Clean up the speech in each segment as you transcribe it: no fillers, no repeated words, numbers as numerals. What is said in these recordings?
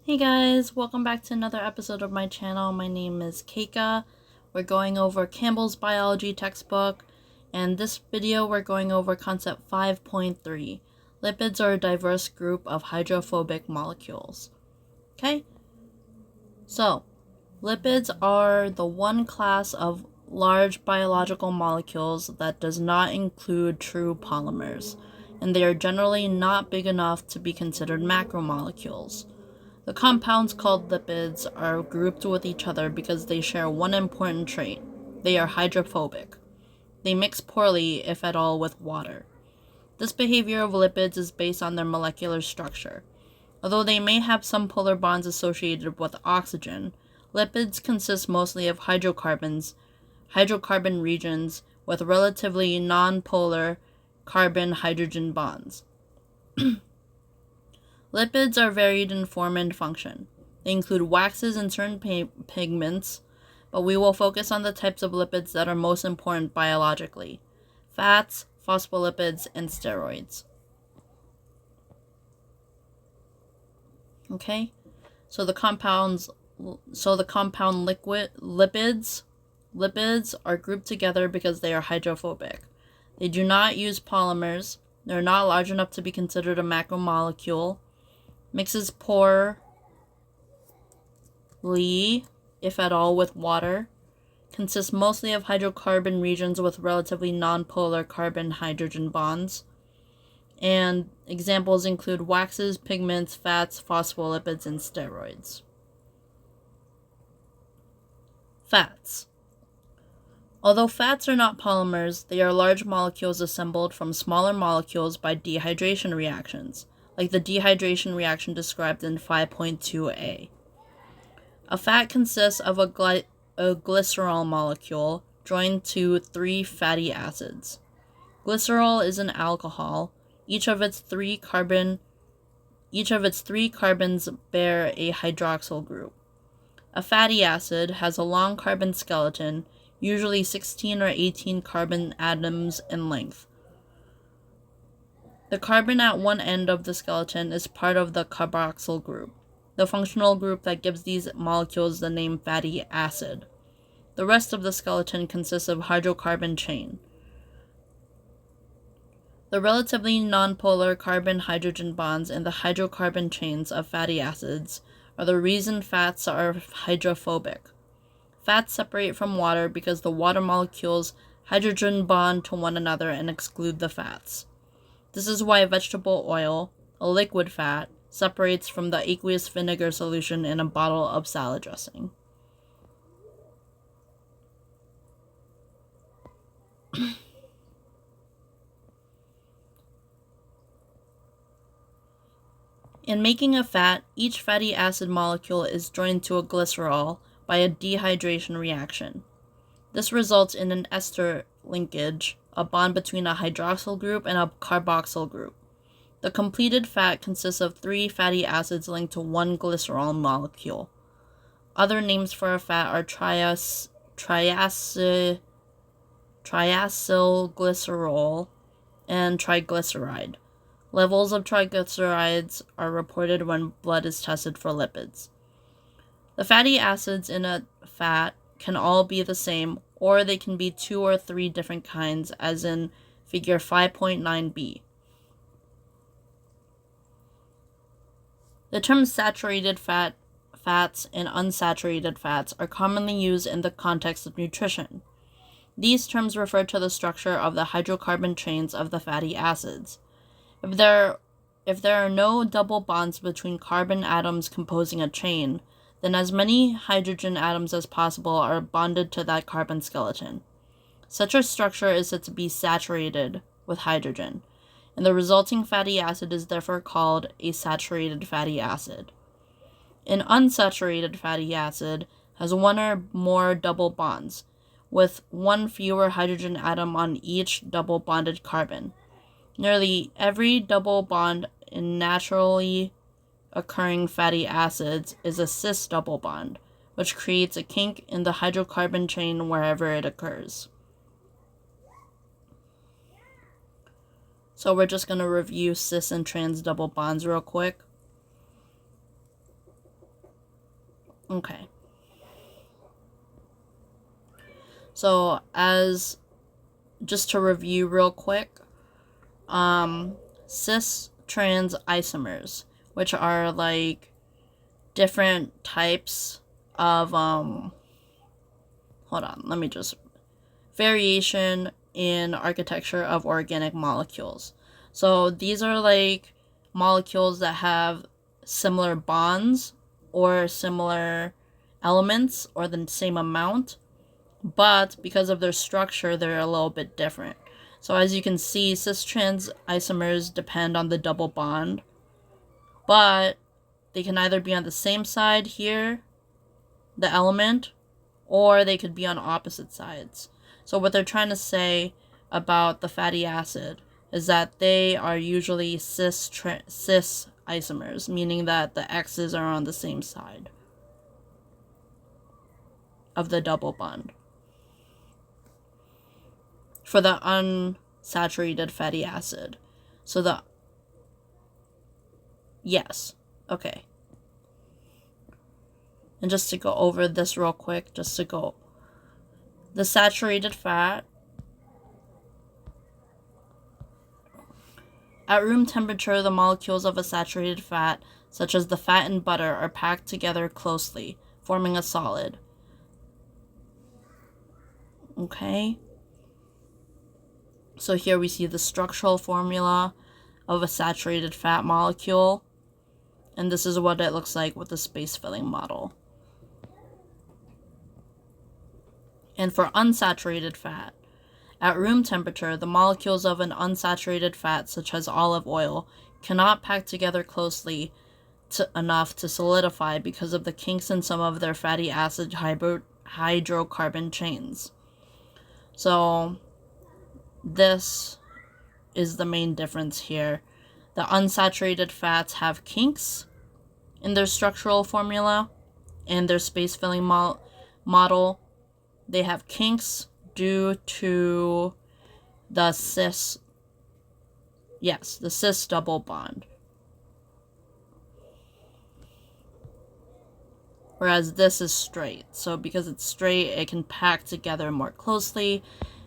Hey guys, welcome back to another episode of my channel. My name is Keika. We're going over Campbell's biology textbook, and this video we're going over concept 5.3. Lipids are a diverse group of hydrophobic molecules. Okay? So, lipids are the one class of large biological molecules that does not include true polymers, and they are generally not big enough to be considered macromolecules. The compounds called lipids are grouped with each other because they share one important trait. They are hydrophobic. They mix poorly, if at all, with water. This behavior of lipids is based on their molecular structure. Although they may have some polar bonds associated with oxygen, lipids consist mostly of hydrocarbon regions with relatively non-polar carbon-hydrogen bonds. Lipids are varied in form and function. They include waxes and certain pigments, but we will focus on the types of lipids that are most important biologically: fats, phospholipids, and steroids. Okay? So the compound lipids are grouped together because they are hydrophobic. They do not use polymers. They're not large enough to be considered a macromolecule. Mixes poorly, if at all, with water. Consists mostly of hydrocarbon regions with relatively nonpolar carbon-hydrogen bonds. And examples include waxes, pigments, fats, phospholipids, and steroids. Fats. Although fats are not polymers, they are large molecules assembled from smaller molecules by dehydration reactions, like the dehydration reaction described in 5.2a. A fat consists of a glycerol molecule joined to 3 fatty acids. Glycerol is an alcohol. Each of its three carbons bear a hydroxyl group. A fatty acid has a long carbon skeleton, usually 16 or 18 carbon atoms in length. The carbon at one end of the skeleton is part of the carboxyl group, the functional group that gives these molecules the name fatty acid. The rest of the skeleton consists of hydrocarbon chain. The relatively nonpolar carbon-hydrogen bonds in the hydrocarbon chains of fatty acids are the reason fats are hydrophobic. Fats separate from water because the water molecules hydrogen bond to one another and exclude the fats. This is why vegetable oil, a liquid fat, separates from the aqueous vinegar solution in a bottle of salad dressing. In making a fat, each fatty acid molecule is joined to a glycerol by a dehydration reaction. This results in an ester linkage, a bond between a hydroxyl group and a carboxyl group. The completed fat consists of 3 fatty acids linked to one glycerol molecule. Other names for a fat are triacylglycerol and triglyceride. Levels of triglycerides are reported when blood is tested for lipids. The fatty acids in a fat can all be the same, or they can be 2 or 3 different kinds, as in figure 5.9b. The terms saturated fats and unsaturated fats are commonly used in the context of nutrition. These terms refer to the structure of the hydrocarbon chains of the fatty acids. If there are no double bonds between carbon atoms composing a chain, then as many hydrogen atoms as possible are bonded to that carbon skeleton. Such a structure is said to be saturated with hydrogen, and the resulting fatty acid is therefore called a saturated fatty acid. An unsaturated fatty acid has one or more double bonds, with one fewer hydrogen atom on each double bonded carbon. Nearly every double bond in naturally occurring fatty acids is a cis double bond, which creates a kink in the hydrocarbon chain wherever it occurs. So we're just going to review cis and trans double bonds real quick. Okay. So just to review real quick, cis trans isomers, which are like different types of variation in architecture of organic molecules. So these are like molecules that have similar bonds or similar elements or the same amount, but because of their structure, they're a little bit different. So as you can see, cis-trans isomers depend on the double bond, but they can either be on the same side here, the element, or they could be on opposite sides. So what they're trying to say about the fatty acid is that they are usually cis isomers, meaning that the X's are on the same side of the double bond. For the unsaturated fatty acid. Yes. Okay. And just to go over this real quick, the saturated fat, at room temperature, the molecules of a saturated fat, such as the fat in butter, are packed together closely, forming a solid. Okay. So here we see the structural formula of a saturated fat molecule, and this is what it looks like with the space-filling model. And for unsaturated fat, at room temperature, the molecules of an unsaturated fat, such as olive oil, cannot pack together closely enough to solidify because of the kinks in some of their fatty acid hydrocarbon chains. So this is the main difference here. The unsaturated fats have kinks in their structural formula and their space-filling model. They have kinks due to the cis double bond. Whereas this is straight. So because it's straight, it can pack together more closely.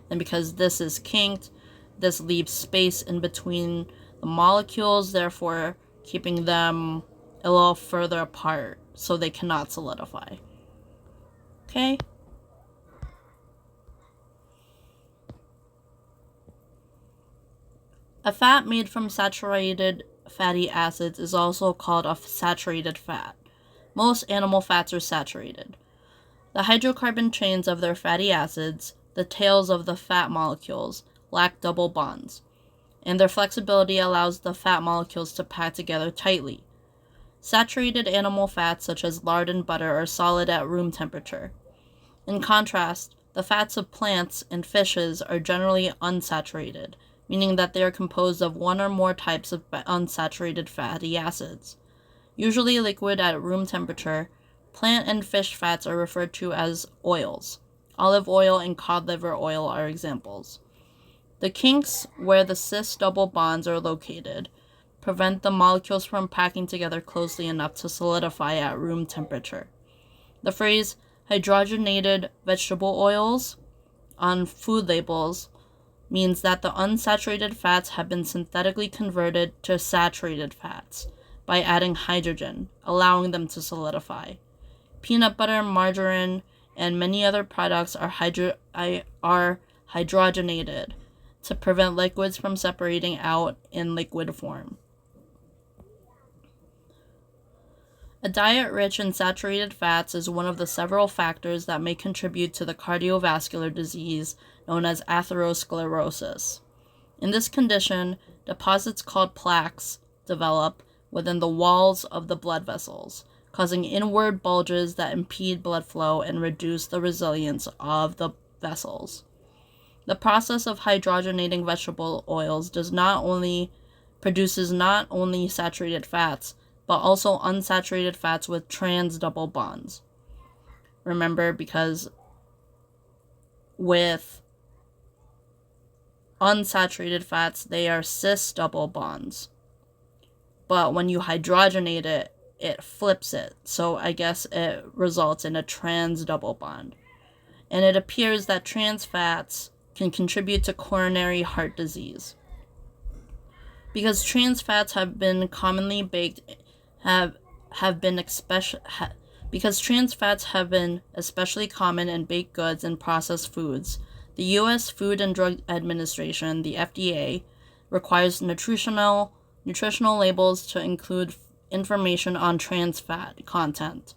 And because this is kinked, this leaves space in between the molecules, therefore keeping them a little further apart so they cannot solidify. Okay? A fat made from saturated fatty acids is also called a saturated fat. Most animal fats are saturated. The hydrocarbon chains of their fatty acids, the tails of the fat molecules, lack double bonds, and their flexibility allows the fat molecules to pack together tightly. Saturated animal fats such as lard and butter are solid at room temperature. In contrast, the fats of plants and fishes are generally unsaturated, meaning that they are composed of one or more types of unsaturated fatty acids. Usually liquid at room temperature, plant and fish fats are referred to as oils. Olive oil and cod liver oil are examples. The kinks where the cis double bonds are located prevent the molecules from packing together closely enough to solidify at room temperature. The phrase hydrogenated vegetable oils on food labels means that the unsaturated fats have been synthetically converted to saturated fats by adding hydrogen, allowing them to solidify. Peanut butter, margarine, and many other products are hydrogenated to prevent liquids from separating out in liquid form. A diet rich in saturated fats is one of the several factors that may contribute to the cardiovascular disease known as atherosclerosis. In this condition, deposits called plaques develop within the walls of the blood vessels, causing inward bulges that impede blood flow and reduce the resilience of the vessels. The process of hydrogenating vegetable oils produces not only saturated fats, but also unsaturated fats with trans double bonds. Remember, because with unsaturated fats, they are cis double bonds. But when you hydrogenate it, it flips it. So I guess it results in a trans double bond. And it appears that trans fats can contribute to coronary heart disease. Because trans fats have been commonly baked because trans fats have been especially common in baked goods and processed foods, the U.S. Food and Drug Administration, the FDA, requires nutritional labels to include information on trans fat content.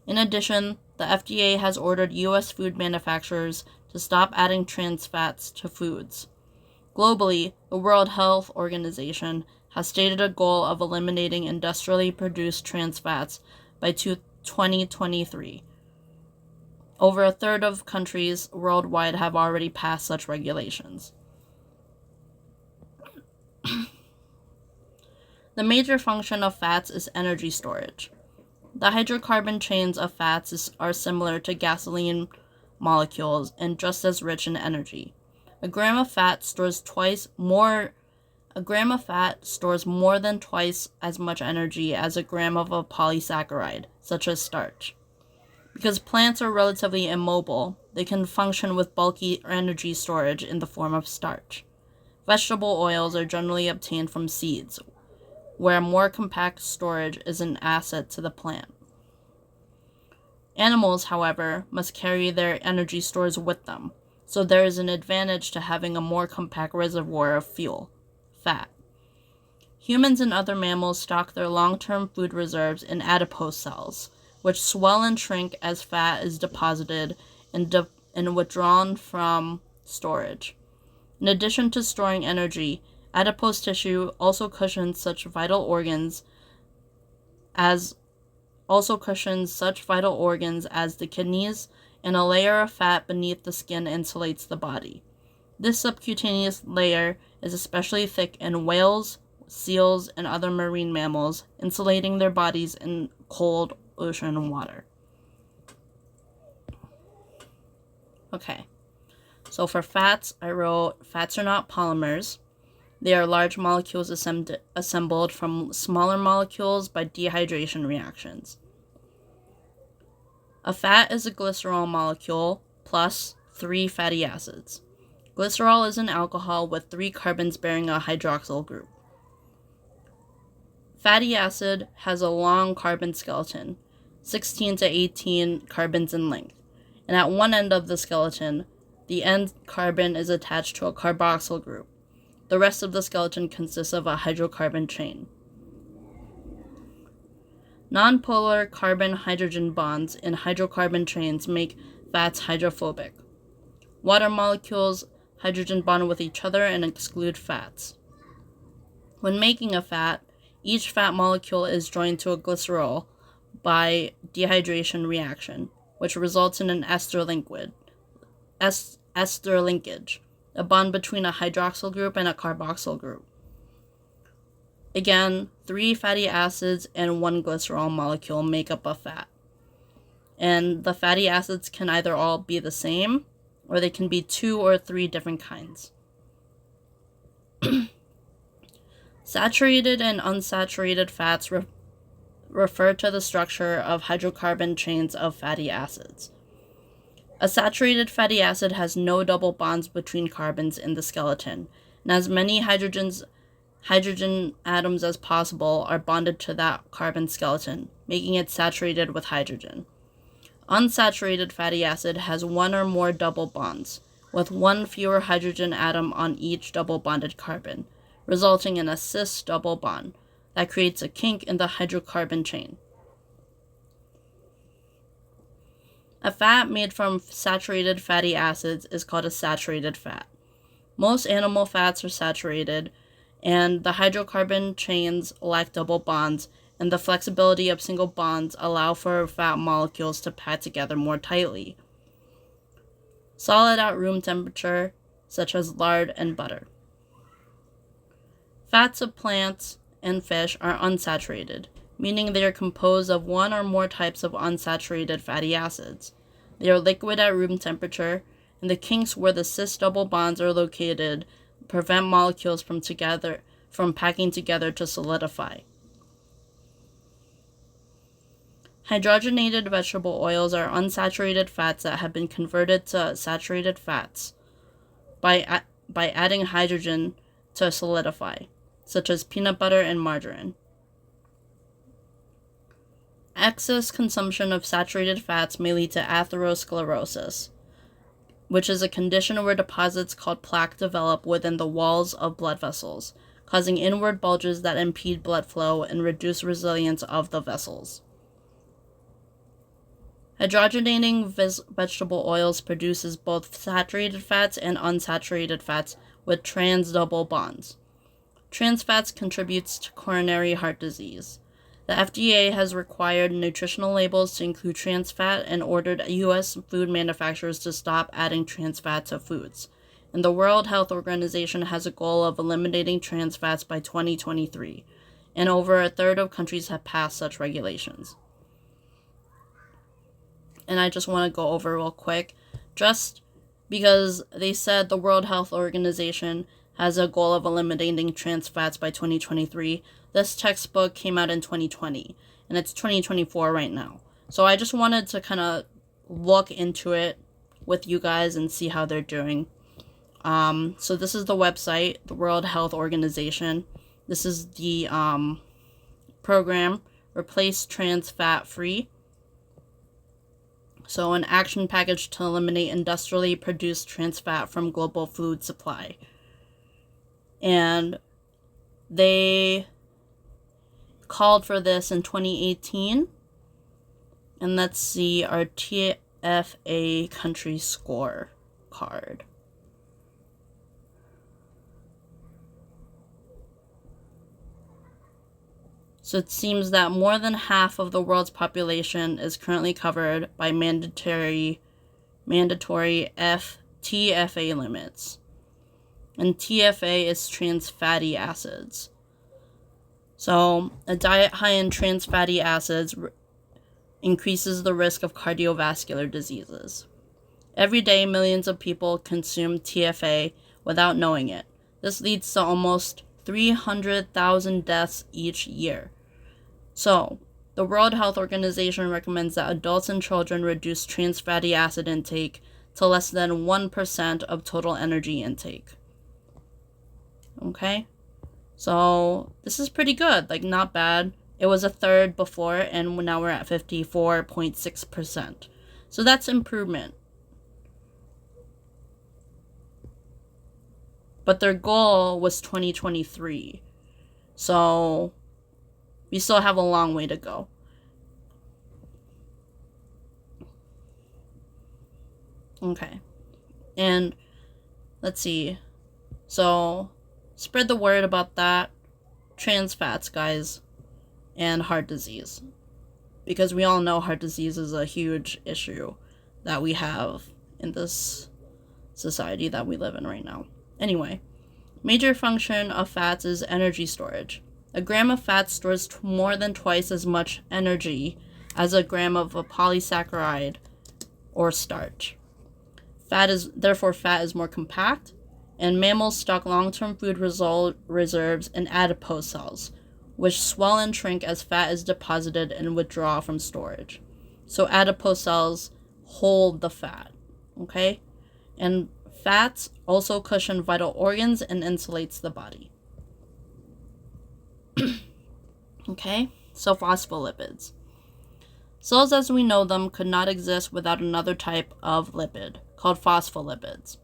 In addition, the FDA has ordered U.S. food manufacturers to stop adding trans fats to foods. Globally, the World Health Organization has stated a goal of eliminating industrially produced trans fats by 2023. Over a third of countries worldwide have already passed such regulations. The major function of fats is energy storage. The hydrocarbon chains of fats are similar to gasoline molecules and just as rich in energy. A gram of fat stores more than twice as much energy as a gram of a polysaccharide, such as starch. Because plants are relatively immobile, they can function with bulky energy storage in the form of starch. Vegetable oils are generally obtained from seeds, where more compact storage is an asset to the plant. Animals, however, must carry their energy stores with them, so there is an advantage to having a more compact reservoir of fuel, fat. Humans and other mammals stock their long-term food reserves in adipose cells, which swell and shrink as fat is deposited and withdrawn from storage. In addition to storing energy, adipose tissue also cushions such vital organs as the kidneys, and a layer of fat beneath the skin insulates the body. This subcutaneous layer is especially thick in whales, seals, and other marine mammals, insulating their bodies in cold ocean water. Okay, so for fats, I wrote, fats are not polymers. They are large molecules assembled from smaller molecules by dehydration reactions. A fat is a glycerol molecule plus 3 fatty acids. Glycerol is an alcohol with 3 carbons bearing a hydroxyl group. Fatty acid has a long carbon skeleton, 16 to 18 carbons in length, and at one end of the skeleton, the end carbon is attached to a carboxyl group. The rest of the skeleton consists of a hydrocarbon chain. Nonpolar carbon-hydrogen bonds in hydrocarbon chains make fats hydrophobic. Water molecules hydrogen bond with each other and exclude fats. When making a fat, each fat molecule is joined to a glycerol by dehydration reaction, which results in an ester linkage, a bond between a hydroxyl group and a carboxyl group. Again, 3 fatty acids and 1 glycerol molecule make up a fat. And the fatty acids can either all be the same, or they can be 2 or 3 different kinds. Saturated and unsaturated fats refer to the structure of hydrocarbon chains of fatty acids. A saturated fatty acid has no double bonds between carbons in the skeleton, and as many hydrogen atoms as possible are bonded to that carbon skeleton, making it saturated with hydrogen. Unsaturated fatty acid has 1 or more double bonds, with 1 fewer hydrogen atom on each double bonded carbon, resulting in a cis double bond that creates a kink in the hydrocarbon chain. A fat made from saturated fatty acids is called a saturated fat. Most animal fats are saturated, and the hydrocarbon chains lack double bonds, and the flexibility of single bonds allow for fat molecules to pack together more tightly. Solid at room temperature, such as lard and butter. Fats of plants and fish are unsaturated, meaning they are composed of 1 or more types of unsaturated fatty acids. They are liquid at room temperature, and the kinks where the cis double bonds are located prevent molecules from packing together to solidify. Hydrogenated vegetable oils are unsaturated fats that have been converted to saturated fats by adding hydrogen to solidify, such as peanut butter and margarine. Excess consumption of saturated fats may lead to atherosclerosis, which is a condition where deposits called plaque develop within the walls of blood vessels, causing inward bulges that impede blood flow and reduce resilience of the vessels. Hydrogenating vegetable oils produces both saturated fats and unsaturated fats with trans double bonds. Trans fats contributes to coronary heart disease. The FDA has required nutritional labels to include trans fat and ordered U.S. food manufacturers to stop adding trans fat to foods. And the World Health Organization has a goal of eliminating trans fats by 2023, and over a third of countries have passed such regulations. And I just want to go over real quick, just because they said the World Health Organization has a goal of eliminating trans fats by 2023. This textbook came out in 2020, and it's 2024 right now. So I just wanted to kind of look into it with you guys and see how they're doing. So this is the website, the World Health Organization. This is the program, Replace Trans Fat Free. So an action package to eliminate industrially produced trans fat from global food supply. And they called for this in 2018. And let's see our TFA country score card. So it seems that more than half of the world's population is currently covered by mandatory TFA limits. And TFA is trans fatty acids. So a diet high in trans fatty acids increases the risk of cardiovascular diseases. Every day, millions of people consume TFA without knowing it. This leads to almost 300,000 deaths each year. So, the World Health Organization recommends that adults and children reduce trans fatty acid intake to less than 1% of total energy intake. Okay? So, this is pretty good. Like, not bad. It was a third before, and now we're at 54.6%. So, that's improvement. But their goal was 2023. So, we still have a long way to go. Okay. And let's see. So, spread the word about that. Trans fats, guys. And heart disease. Because we all know heart disease is a huge issue that we have in this society that we live in right now. Anyway, major function of fats is energy storage. A gram of fat stores more than twice as much energy as a gram of a polysaccharide or starch. Therefore, fat is more compact, and mammals stock long-term food reserves in adipose cells, which swell and shrink as fat is deposited and withdrawn from storage. So adipose cells hold the fat, okay? And fats also cushion vital organs and insulates the body. Okay, so phospholipids. Cells as we know them could not exist without another type of lipid, called phospholipids.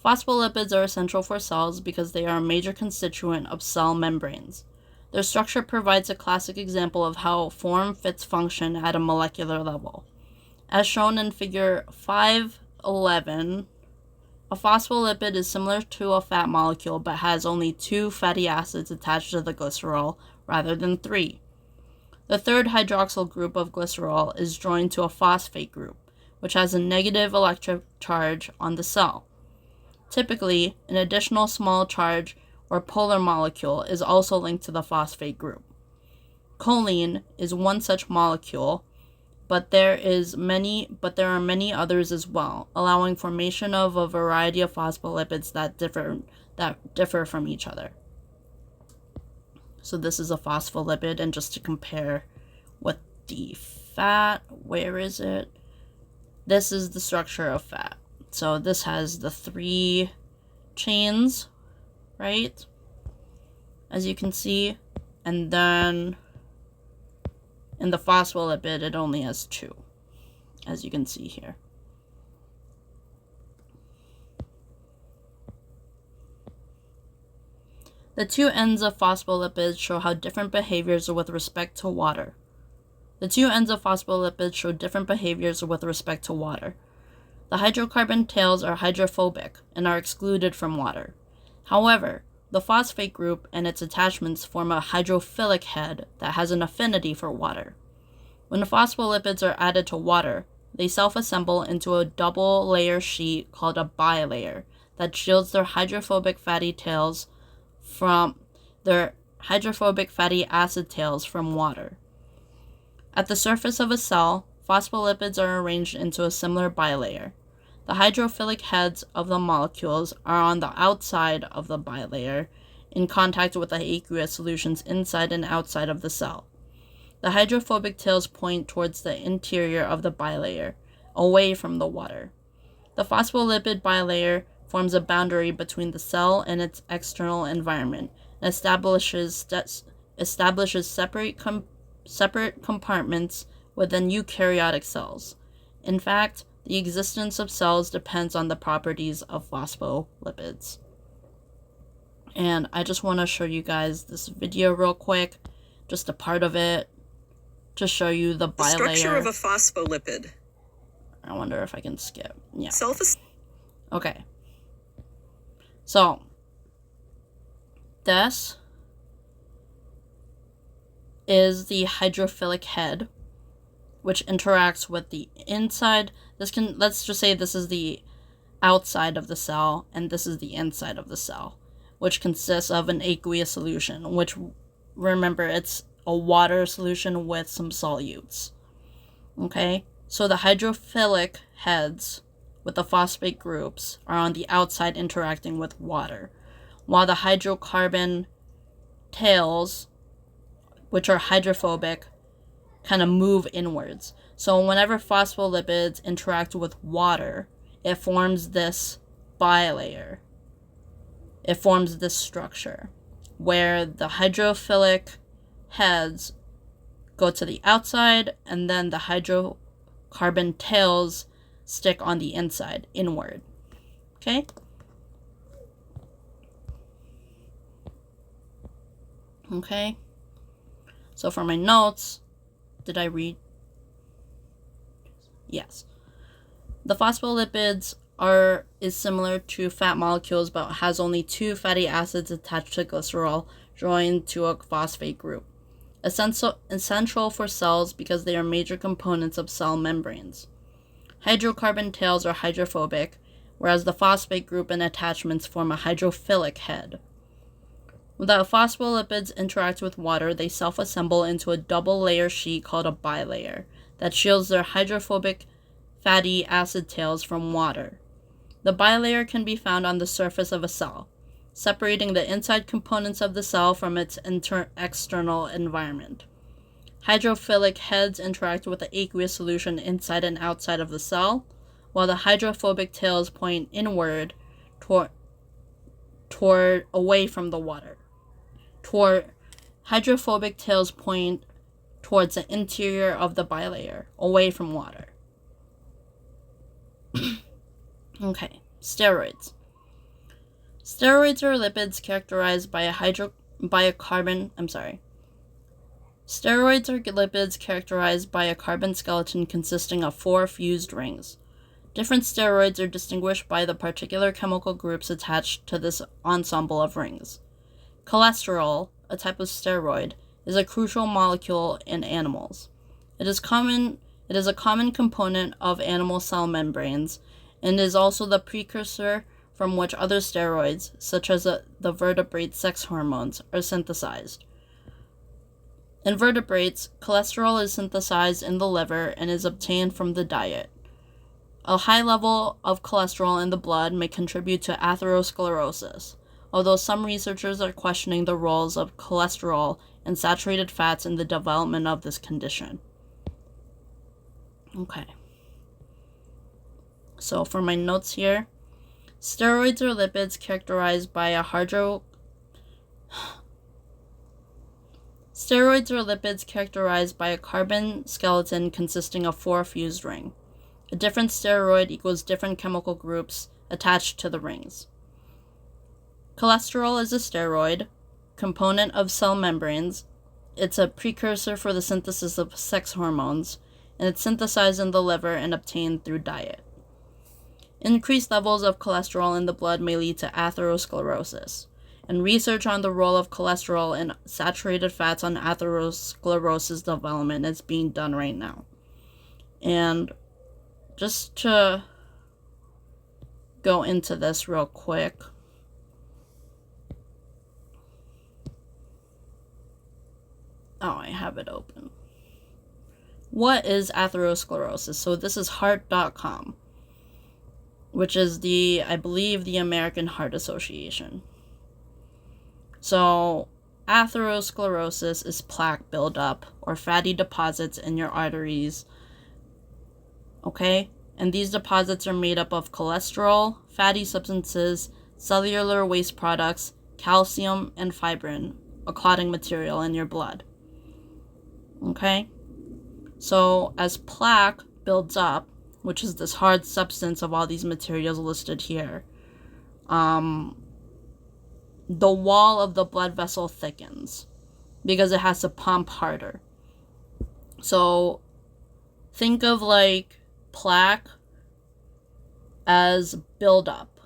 Phospholipids are essential for cells because they are a major constituent of cell membranes. Their structure provides a classic example of how form fits function at a molecular level. As shown in figure 511, a phospholipid is similar to a fat molecule but has only 2 fatty acids attached to the glycerol rather than 3. The third hydroxyl group of glycerol is joined to a phosphate group, which has a negative electric charge on the cell. Typically, an additional small charge or polar molecule is also linked to the phosphate group. Choline is one such molecule, but there are many others as well, allowing formation of a variety of phospholipids that differ from each other. So this is a phospholipid, and just to compare what the fat, where is it? This is the structure of fat. So this has the 3 chains, right? As you can see. And then in the phospholipid, it only has 2, as you can see here. The 2 ends of phospholipids show how different behaviors are with respect to water. The 2 ends of phospholipids show different behaviors with respect to water. The hydrocarbon tails are hydrophobic and are excluded from water. However, the phosphate group and its attachments form a hydrophilic head that has an affinity for water. When the phospholipids are added to water, they self-assemble into a double-layer sheet called a bilayer that shields their hydrophobic fatty tails from their hydrophobic fatty acid tails from water. At the surface of a cell, phospholipids are arranged into a similar bilayer. The hydrophilic heads of the molecules are on the outside of the bilayer, in contact with the aqueous solutions inside and outside of the cell. The hydrophobic tails point towards the interior of the bilayer, away from the water. The phospholipid bilayer forms a boundary between the cell and its external environment, and establishes separate compartments within eukaryotic cells. In fact, the existence of cells depends on the properties of phospholipids. And I just want to show you guys this video real quick, just a part of it, to show you the bilayer. The structure of a phospholipid. I wonder if I can skip. Yeah. Okay. So, this is the hydrophilic head, which interacts with the inside. Let's just say this is the outside of the cell, and this is the inside of the cell, which consists of an aqueous solution, which, remember, it's a water solution with some solutes. Okay? So the hydrophilic heads with the phosphate groups are on the outside interacting with water, while the hydrocarbon tails, which are hydrophobic, kind of move inwards. So whenever phospholipids interact with water, it forms this bilayer. It forms this structure where the hydrophilic heads go to the outside, and then the hydrocarbon tails stick on the inside, inward. Okay? Okay. So for my notes, did I read? Yes. The phospholipids is similar to fat molecules, but has only 2 fatty acids attached to glycerol joined to a phosphate group. Essential for cells because they are major components of cell membranes. Hydrocarbon tails are hydrophobic, whereas the phosphate group and attachments form a hydrophilic head. When the phospholipids interact with water, they self-assemble into a double-layer sheet called a bilayer that shields their hydrophobic fatty acid tails from water. The bilayer can be found on the surface of a cell, separating the inside components of the cell from its external environment. Hydrophilic heads interact with the aqueous solution inside and outside of the cell, while the hydrophobic tails point inward toward away from the water. Hydrophobic tails point towards the interior of the bilayer, away from water. Okay, steroids. Steroids are lipids characterized by Steroids are lipids characterized by a carbon skeleton consisting of 4 fused rings. Different steroids are distinguished by the particular chemical groups attached to this ensemble of rings. Cholesterol, a type of steroid, is a crucial molecule in animals. It is a common component of animal cell membranes and is also the precursor from which other steroids, such as the vertebrate sex hormones, are synthesized. In vertebrates, cholesterol is synthesized in the liver and is obtained from the diet. A high level of cholesterol in the blood may contribute to atherosclerosis, although some researchers are questioning the roles of cholesterol and saturated fats in the development of this condition. Okay. So for my notes here, steroids are lipids characterized by a carbon skeleton consisting of 4 fused rings. A different steroid equals different chemical groups attached to the rings. Cholesterol is a steroid, component of cell membranes. It's a precursor for the synthesis of sex hormones, and it's synthesized in the liver and obtained through diet. Increased levels of cholesterol in the blood may lead to atherosclerosis, and research on the role of cholesterol and saturated fats on atherosclerosis development is being done right now. And just to go into this real quick, I have it open. What is atherosclerosis? So this is heart.com, which is I believe the American Heart Association. So atherosclerosis is plaque buildup or fatty deposits in your arteries. Okay? And these deposits are made up of cholesterol, fatty substances, cellular waste products, calcium, and fibrin, a clotting material in your blood. Okay? So as plaque builds up, which is this hard substance of all these materials listed here, the wall of the blood vessel thickens because it has to pump harder. So think of like plaque as buildup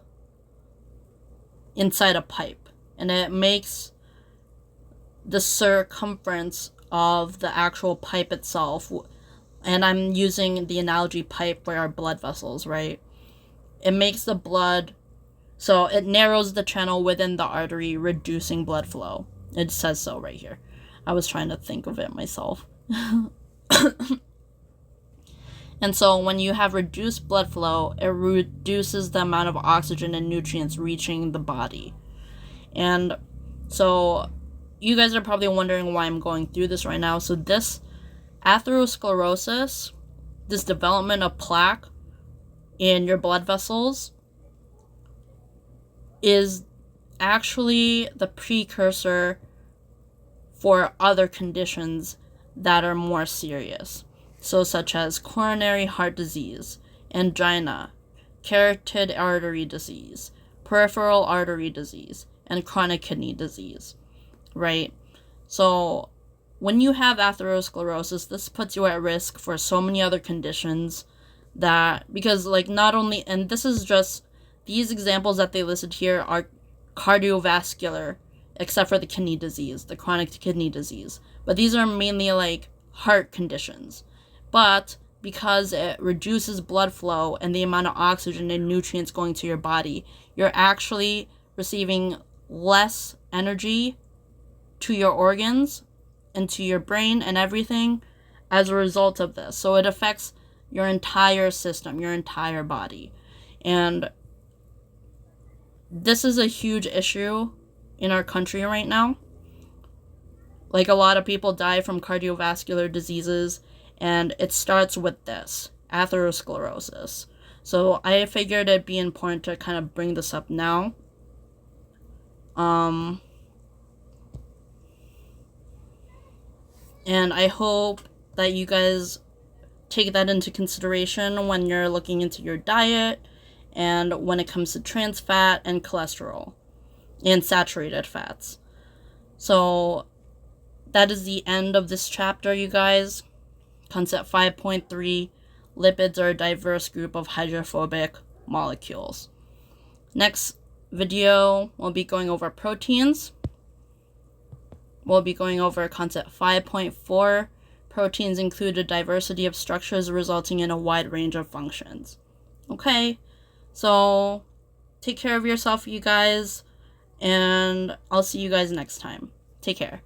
inside a pipe, and it makes the circumference of the actual pipe itself, and I'm using the analogy pipe for our blood vessels, right? It makes the blood, so it narrows the channel within the artery, reducing blood flow. It says so right here. I was trying to think of it myself. And so when you have reduced blood flow, it reduces the amount of oxygen and nutrients reaching the body. And so you guys are probably wondering why I'm going through this right now. So this atherosclerosis, this development of plaque in your blood vessels, is actually the precursor for other conditions that are more serious. So such as coronary heart disease, angina, carotid artery disease, peripheral artery disease, and chronic kidney disease, right? So when you have atherosclerosis, this puts you at risk for so many other conditions that, because like not only, and this is just, these examples that they listed here are cardiovascular, except for the kidney disease, the chronic kidney disease. But these are mainly like heart conditions. But because it reduces blood flow and the amount of oxygen and nutrients going to your body, you're actually receiving less energy to your organs and to your brain and everything as a result of this. So it affects your entire system, your entire body. And this is a huge issue in our country right now. Like, a lot of people die from cardiovascular diseases, and it starts with this, atherosclerosis. So I figured it'd be important to kind of bring this up now. And I hope that you guys take that into consideration when you're looking into your diet and when it comes to trans fat and cholesterol and saturated fats. So that is the end of this chapter, you guys. Concept 5.3, lipids are a diverse group of hydrophobic molecules. Next video, we'll be going over proteins. We'll be going over concept 5.4. Proteins include a diversity of structures resulting in a wide range of functions. Okay, so take care of yourself, you guys, and I'll see you guys next time. Take care.